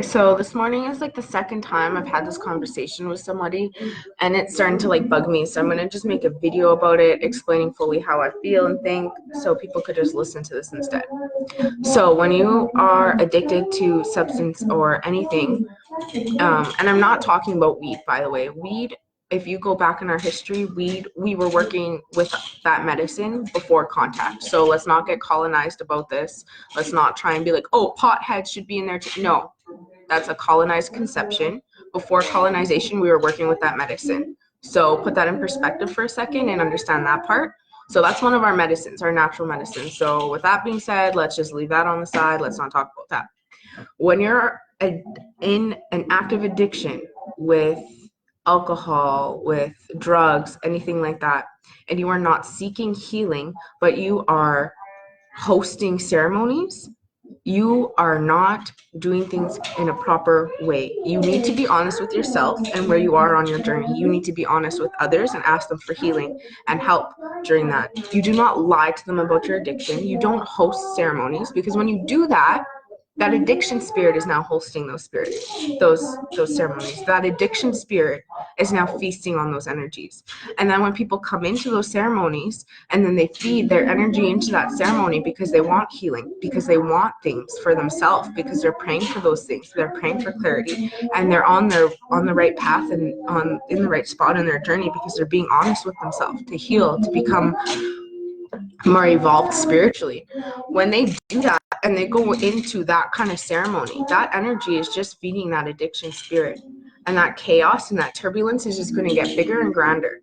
Okay, so this morning is like the second time I've had this conversation with somebody, and it's starting to like bug me. So I'm gonna just make a video about it, explaining fully how I feel and think, so people could just listen to this instead. So when you are addicted to substance or anything, and I'm not talking about weed, by the way. Weed, if you go back in our history, we were working with that medicine before contact. So let's not get colonized about this. Let's not try and be like, oh, potheads should be in there too. No, that's a colonized conception. Before colonization, we were working with that medicine. So put that in perspective for a second and understand that part. So that's one of our medicines, our natural medicine. So with that being said, let's just leave that on the side. Let's not talk about that. When you're in an active addiction with alcohol, with drugs, anything like that, and you are not seeking healing, but you are hosting ceremonies, you are not doing things in a proper way. You need to be honest with yourself and where you are on your journey. You need to be honest with others and ask them for healing and help during that. You do not lie to them about your addiction. You don't host ceremonies, because when you do that, that addiction spirit is now hosting those spirits, those ceremonies. That addiction spirit is now feasting on those energies. And then when people come into those ceremonies and then they feed their energy into that ceremony because they want healing, because they want things for themselves, because they're praying for those things, they're praying for clarity, and they're on the right path and in the right spot in their journey because they're being honest with themselves to heal, to become more evolved spiritually. When they do that and they go into that kind of ceremony, that energy is just feeding that addiction spirit, and that chaos and that turbulence is just going to get bigger and grander.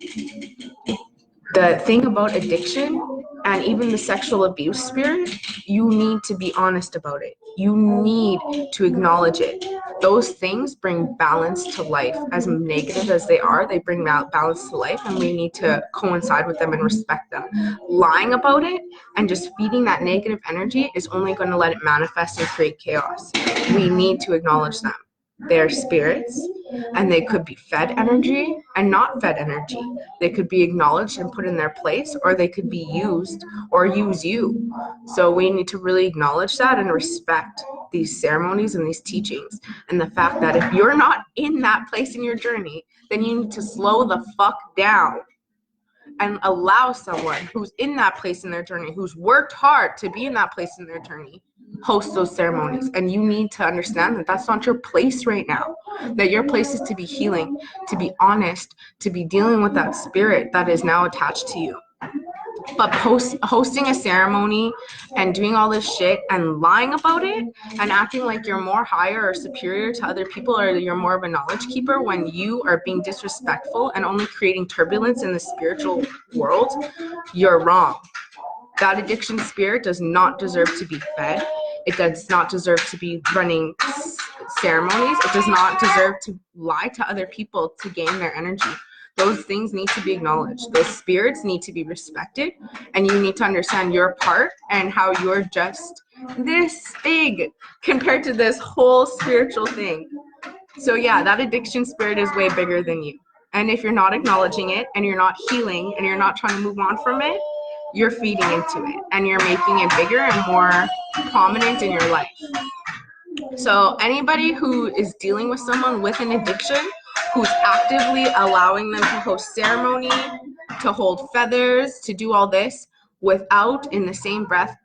The thing about addiction and even the sexual abuse spirit, you need to be honest about it. You need to acknowledge it. Those things bring balance to life. As negative as they are, they bring balance to life, and we need to coincide with them and respect them. Lying about it and just feeding that negative energy is only going to let it manifest and create chaos. We need to acknowledge them. They're spirits, and they could be fed energy and not fed energy. They could be acknowledged and put in their place, or they could be used or use you. So we need to really acknowledge that and respect these ceremonies and these teachings, and the fact that if you're not in that place in your journey, then you need to slow the fuck down and allow someone who's in that place in their journey, who's worked hard to be in that place in their journey, host those ceremonies. And you need to understand that that's not your place right now, that your place is to be healing, to be honest, to be dealing with that spirit that is now attached to you. But hosting a ceremony and doing all this shit and lying about it and acting like you're more higher or superior to other people, or you're more of a knowledge keeper, when you are being disrespectful and only creating turbulence in the spiritual world, you're wrong. That addiction spirit does not deserve to be fed. It does not deserve to be running ceremonies. It does not deserve to lie to other people to gain their energy. Those things need to be acknowledged. Those spirits need to be respected, and you need to understand your part and how you're just this big compared to this whole spiritual thing. So yeah, that addiction spirit is way bigger than you. And if you're not acknowledging it and you're not healing and you're not trying to move on from it, you're feeding into it and you're making it bigger and more prominent in your life. So anybody who is dealing with someone with an addiction, who's actively allowing them to host ceremony, to hold feathers, to do all this without in the same breath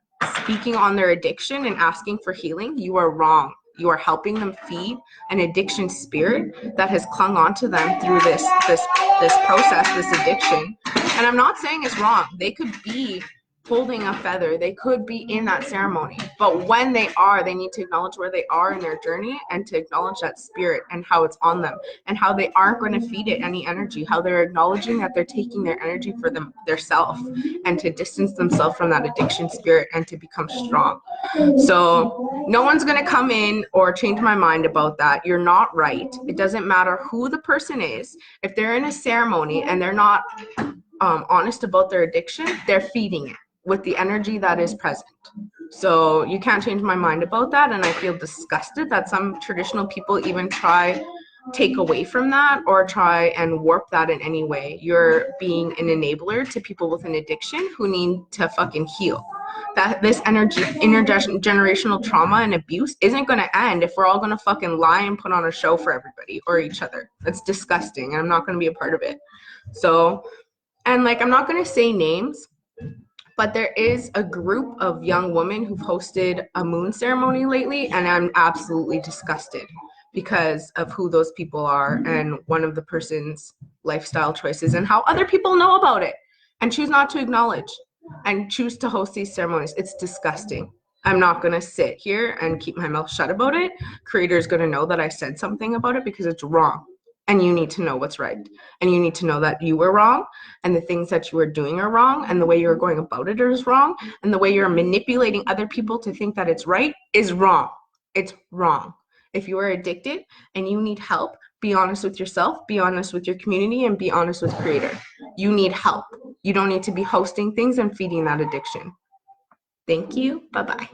speaking on their addiction and asking for healing, you are wrong. You are helping them feed an addiction spirit that has clung onto them through this process, this addiction. And I'm not saying it's wrong. They could be holding a feather. They could be in that ceremony. But when they are, they need to acknowledge where they are in their journey and to acknowledge that spirit and how it's on them and how they aren't going to feed it any energy, how they're acknowledging that they're taking their energy for their self, and to distance themselves from that addiction spirit and to become strong. So no one's going to come in or change my mind about that. You're not right. It doesn't matter who the person is. If they're in a ceremony and they're not honest about their addiction, they're feeding it with the energy that is present. So you can't change my mind about that, and I feel disgusted that some traditional people even try take away from that or try and warp that in any way. You're being an enabler to people with an addiction who need to fucking heal. that this intergenerational trauma and abuse isn't going to end if we're all going to fucking lie and put on a show for everybody or each other. That's disgusting, and I'm not going to be a part of it. So, and like, I'm not going to say names, but there is a group of young women who've hosted a moon ceremony lately, and I'm absolutely disgusted because of who those people are and one of the person's lifestyle choices and how other people know about it and choose not to acknowledge and choose to host these ceremonies. It's disgusting. I'm not going to sit here and keep my mouth shut about it. Creator's going to know that I said something about it because it's wrong. And you need to know what's right. And you need to know that you were wrong, and the things that you are doing are wrong, and the way you're going about it is wrong, and the way you're manipulating other people to think that it's right is wrong. It's wrong. If you are addicted and you need help, be honest with yourself, be honest with your community, and be honest with Creator. You need help. You don't need to be hosting things and feeding that addiction. Thank you. Bye-bye.